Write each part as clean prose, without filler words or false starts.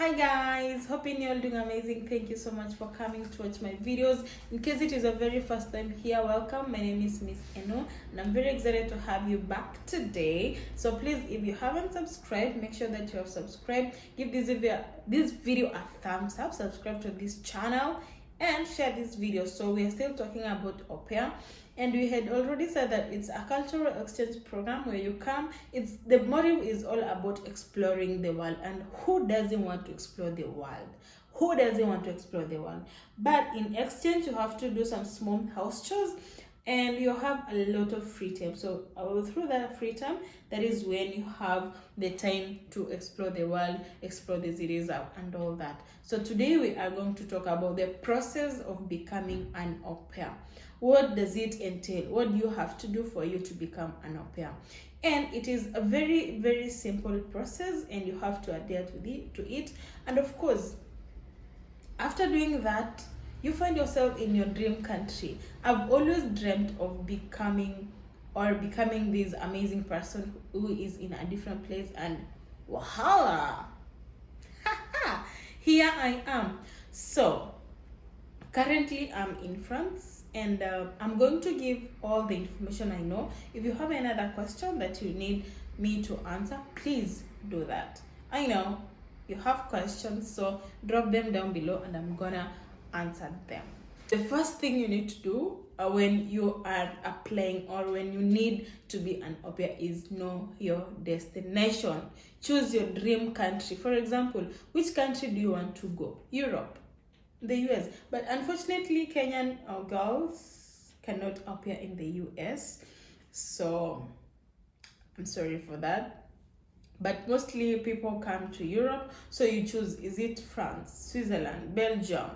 Hi guys, hoping you're all doing amazing. Thank you so much for coming to watch my videos. In case it is your very first time here, welcome. My name is Miss Eno and I'm very excited to have you back today. So please, if you haven't subscribed, make sure that you have subscribed. Give this video a thumbs up, subscribe to this channel and share this video. So we are still talking about Aupair, and we had already said that it's a cultural exchange program where you come. The motive is all about exploring the world, and who doesn't want to explore the world? Who doesn't want to explore the world? But in exchange, you have to do some small house chores and you have a lot of free time. So through that free time, that is when you have the time to explore the world, explore the cities and all that. So today we are going to talk about the process of becoming an au pair. What does it entail? What do you have to do for you to become an au pair? And it is a very, very simple process, and you have to adhere to it. And of course, after doing that, you find yourself in your dream country. I've always dreamt of becoming this amazing person who is in a different place, and wahala, here I am. So currently I'm in France, and I'm going to give all the information I know. If you have another question that you need me to answer, please do that. I know you have questions, so drop them down below and I'm gonna answer them. The first thing you need to do when you are applying or when you need to be an au pair is know your destination. Choose your dream country. For example, which country do you want to go? Europe, the US. But unfortunately, Kenyan girls cannot au pair in the US, so I'm sorry for that. But mostly people come to Europe, so you choose, is it France, Switzerland, Belgium,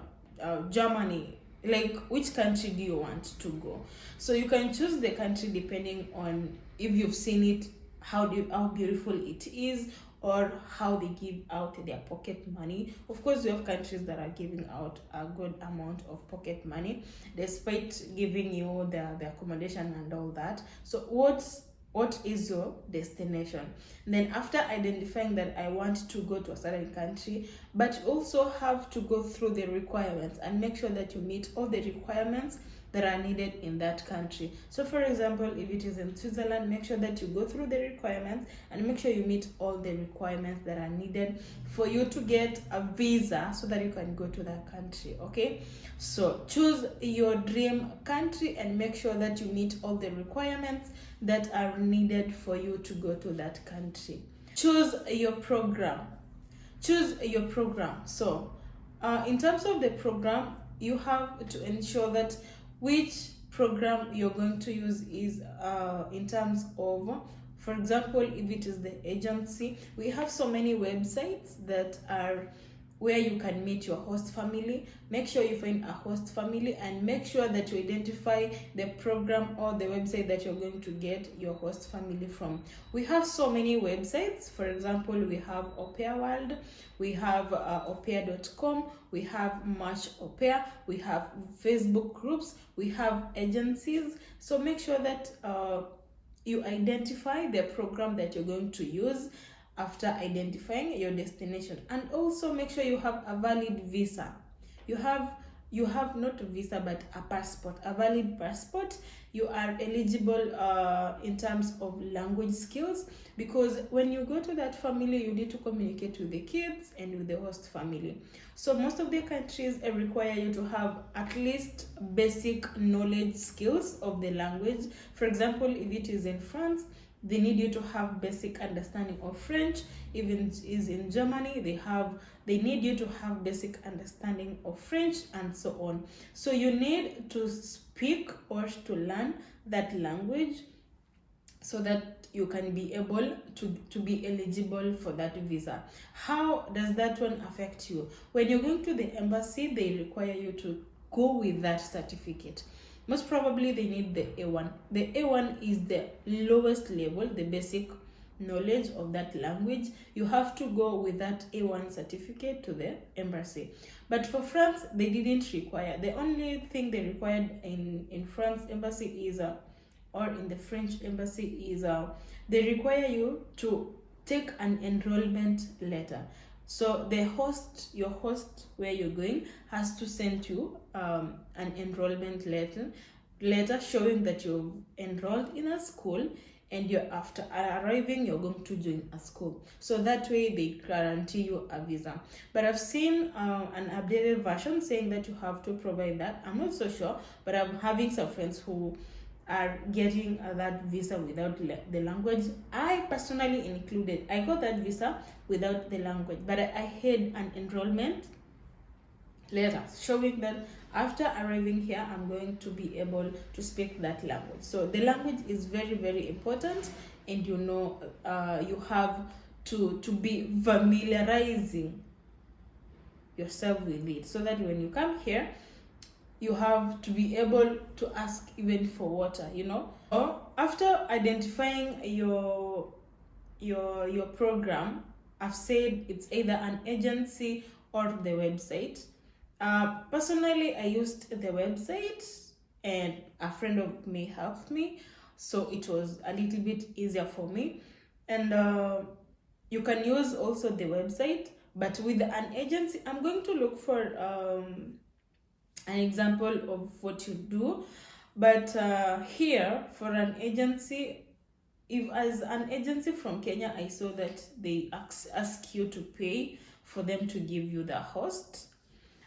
Germany? Like, which country do you want to go? So you can choose the country depending on if you've seen it, how beautiful it is, or how they give out their pocket money. Of course, we have countries that are giving out a good amount of pocket money despite giving you the accommodation and all that. So what is your destination? And then after identifying that I want to go to a certain country, but you also have to go through the requirements and make sure that you meet all the requirements that are needed in that country. So for example, if it is in Switzerland, make sure that you go through the requirements and make sure you meet all the requirements that are needed for you to get a visa so that you can go to that country. Okay, so choose your dream country and make sure that you meet all the requirements that are needed for you to go to that country. Choose your program. So in terms of the program, you have to ensure that which program you're going to use is in terms of, for example, if it is the agency, we have so many websites that are where you can meet your host family. Make sure you find a host family and make sure that you identify the program or the website that you're going to get your host family from. We have so many websites. For example, we have Aupair World, we have aupair.com, we have Match Aupair, we have Facebook groups, we have agencies. So make sure that you identify the program that you're going to use after identifying your destination, and also make sure you have a valid visa. You have not a visa but a passport, a valid passport. You are eligible in terms of language skills, because when you go to that family, you need to communicate with the kids and with the host family. So most of the countries require you to have at least basic knowledge skills of the language. For example, if it is in France, they need you to have basic understanding of French. Even is in Germany, they need you to have basic understanding of French, and so on. So you need to speak or to learn that language so that you can be able to be eligible for that visa. How does that one affect you? When you're going to the embassy, they require you to go with that certificate. Most probably they need the A1. The A1 is the lowest level, the basic knowledge of that language. You have to go with that A1 certificate to the embassy. But for France, they didn't require. The only thing they required in France embassy is or in the French embassy is they require you to take an enrollment letter. So the host, your host where you're going, has to send you an enrollment letter showing that you've enrolled in a school, and you're, after arriving, you're going to join a school. So that way they guarantee you a visa. But I've seen an updated version saying that you have to provide that. I'm not so sure, but I'm having some friends who are getting that visa without the language. I personally included, I got that visa without the language, but I had an enrollment letter showing that after arriving here, I'm going to be able to speak that language. So the language is very, very important, and you know, you have to be familiarizing yourself with it, so that when you come here, you have to be able to ask even for water, you know. Or after identifying your program, I've said it's either an agency or the website. Personally, I used the website, and a friend of me helped me, so it was a little bit easier for me. And you can use also the website, but with an agency, I'm going to look for an example of what you do. But here, for an agency, if as an agency from Kenya, I saw that they ask you to pay for them to give you the host.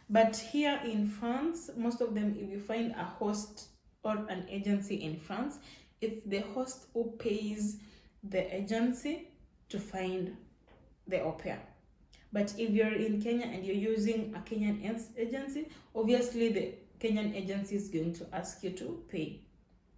But here in France, most of them, if you find a host or an agency in France, it's the host who pays the agency to find the au pair. But if you're in Kenya and you're using a Kenyan agency, obviously the Kenyan agency is going to ask you to pay.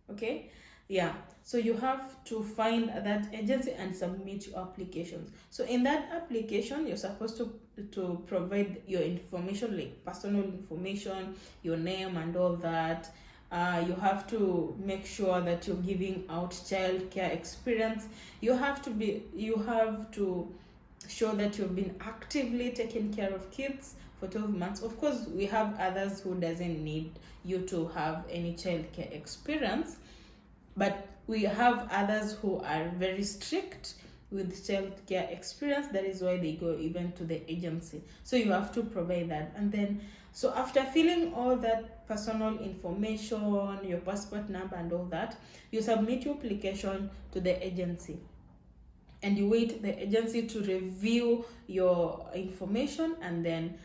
Okay? Yeah. So you have to find that agency and submit your applications. So in that application, you're supposed to provide your information, like personal information, your name and all that. You have to make sure that you're giving out childcare experience. You have to show that you've been actively taking care of kids for 12 months. Of course, we have others who doesn't need you to have any childcare experience, but we have others who are very strict with childcare experience. That is why they go even to the agency. So you have to provide that. And then, so after filling all that personal information, your passport number and all that, you submit your application to the agency, and you wait the agency to review your information and then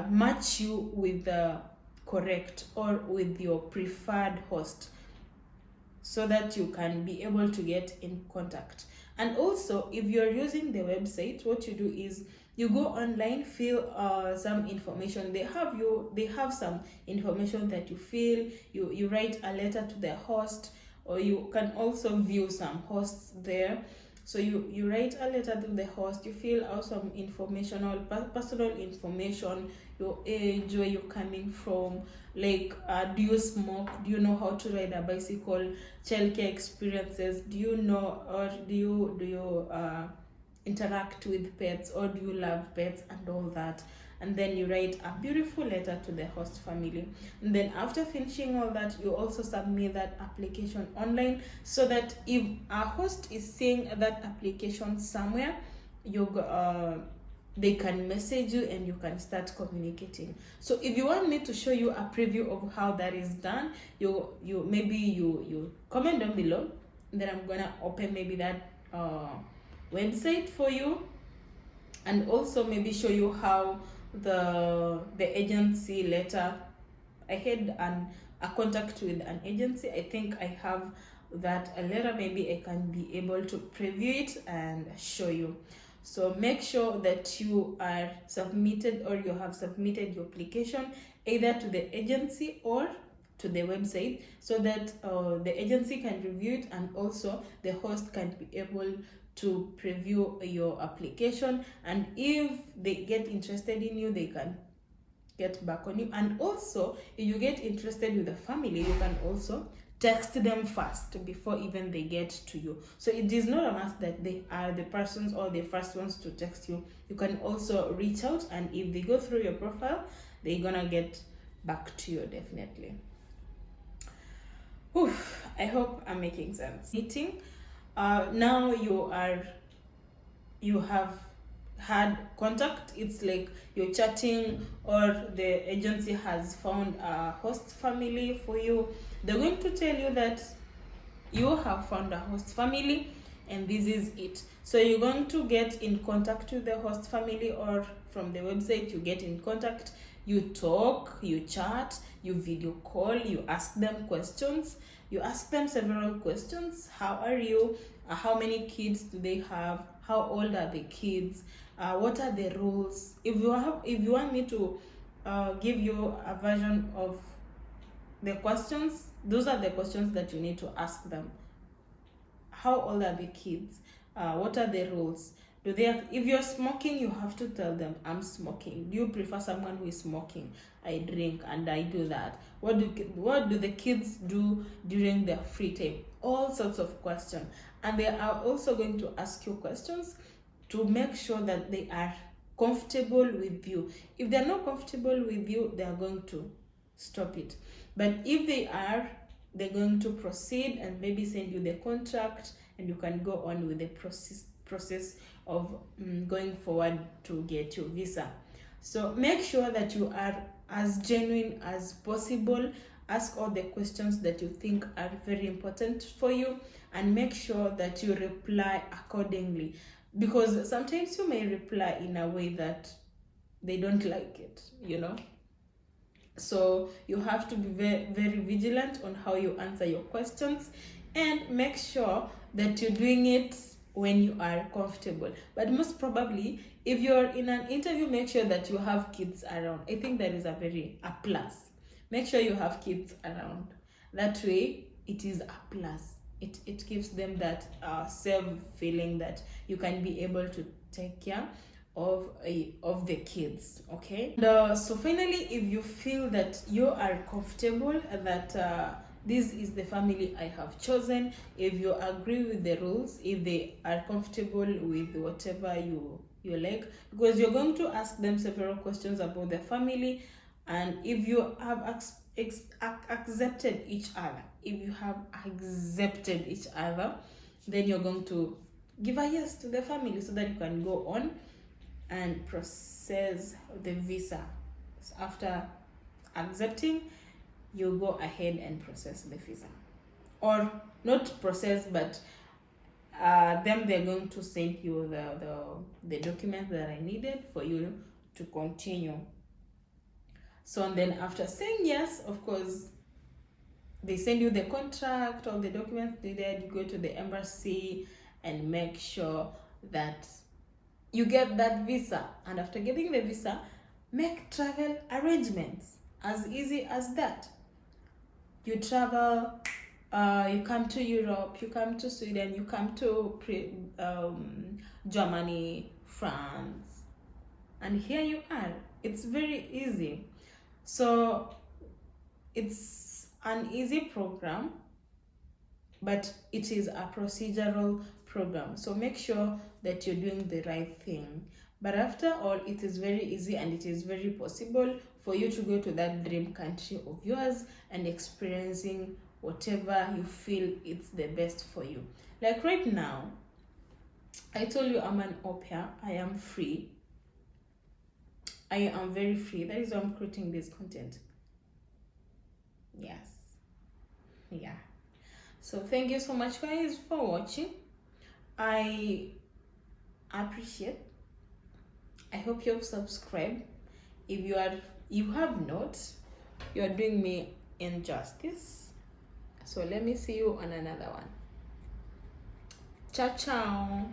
match you with the correct or with your preferred host, so that you can be able to get in contact. And also, if you're using the website, what you do is you go online, fill some information. They have some information that you fill. You write a letter to the host, or you can also view some hosts there. So you write a letter to the host, you fill out some personal information, your age, where you're coming from, like do you smoke, do you know how to ride a bicycle, childcare experiences, do you know, or do you interact with pets, or do you love pets and all that. And then you write a beautiful letter to the host family. And then after finishing all that, you also submit that application online, so that if a host is seeing that application somewhere, they can message you and you can start communicating. So if you want me to show you a preview of how that is done, you comment down below, and then I'm gonna open maybe that website for you, and also maybe show you how the agency letter. I had a contact with an agency. I think I have that a letter. Maybe I can be able to preview it and show you. So make sure that you are submitted, or you have submitted your application either to the agency or to the website, so that the agency can review it, and also the host can be able to preview your application. And if they get interested in you, they can get back on you. And also, if you get interested with the family, you can also text them first before even they get to you. So it is not a must that they are the persons or the first ones to text you. You can also reach out, and if they go through your profile, they're gonna get back to you definitely. Oof, I hope I'm making sense. Now you have had contact, it's like you're chatting, or the agency has found a host family for you, they're going to tell you that you have found a host family and this is it. So you're going to get in contact with the host family, or from the website you get in contact, you talk, you chat, you video call, you ask them questions, you ask them several questions. How are you? How many kids do they have? How old are the kids? What are the rules? If you want me to give you a version of the questions, those are the questions that you need to ask them. How old are the kids? What are the rules? Do they have, if you're smoking, you have to tell them, I'm smoking. Do you prefer someone who is smoking? I drink and I do that. What do the kids do during their free time? All sorts of questions. And they are also going to ask you questions to make sure that they are comfortable with you. If they're not comfortable with you, they are going to stop it. But if they are, they're going to proceed and maybe send you the contract, and you can go on with the process of going forward to get your visa. So make sure that you are as genuine as possible. Ask all the questions that you think are very important for you, and make sure that you reply accordingly, because sometimes you may reply in a way that they don't like it, you know. So you have to be very, very vigilant on how you answer your questions, and make sure that you're doing it when you are comfortable. But most probably, if you're in an interview, make sure that you have kids around. I think that is a plus. Make sure you have kids around. That way, it is a plus. It gives them that self feeling that you can be able to take care of the kids. Okay. And, so finally, if you feel that you are comfortable, that this is the family I have chosen, if you agree with the rules, if they are comfortable with whatever you like, because you're going to ask them several questions about the family, and if you have accepted each other, then you're going to give a yes to the family so that you can go on and process the visa. So after accepting, you go ahead and process the visa, or not process, but them, they're going to send you the documents that I needed for you to continue. So, and then after saying yes, of course, they send you the contract, all the documents needed. You go to the embassy and make sure that you get that visa. And after getting the visa, make travel arrangements. As easy as that. You travel, you come to Europe, you come to Sweden, you come to Germany, France, and here you are. It's very easy. So it's an easy program, but it is a procedural program. So make sure that you're doing the right thing. But after all, it is very easy, and it is very possible for you to go to that dream country of yours and experiencing whatever you feel it's the best for you. Like right now, I told you I'm an au pair. I am free. I am very free. That is why I'm creating this content. Yes. Yeah. So thank you so much, guys, for watching. I appreciate. I hope you've subscribed. If you have not, you are doing me injustice. So let me see you on another one. Ciao, ciao.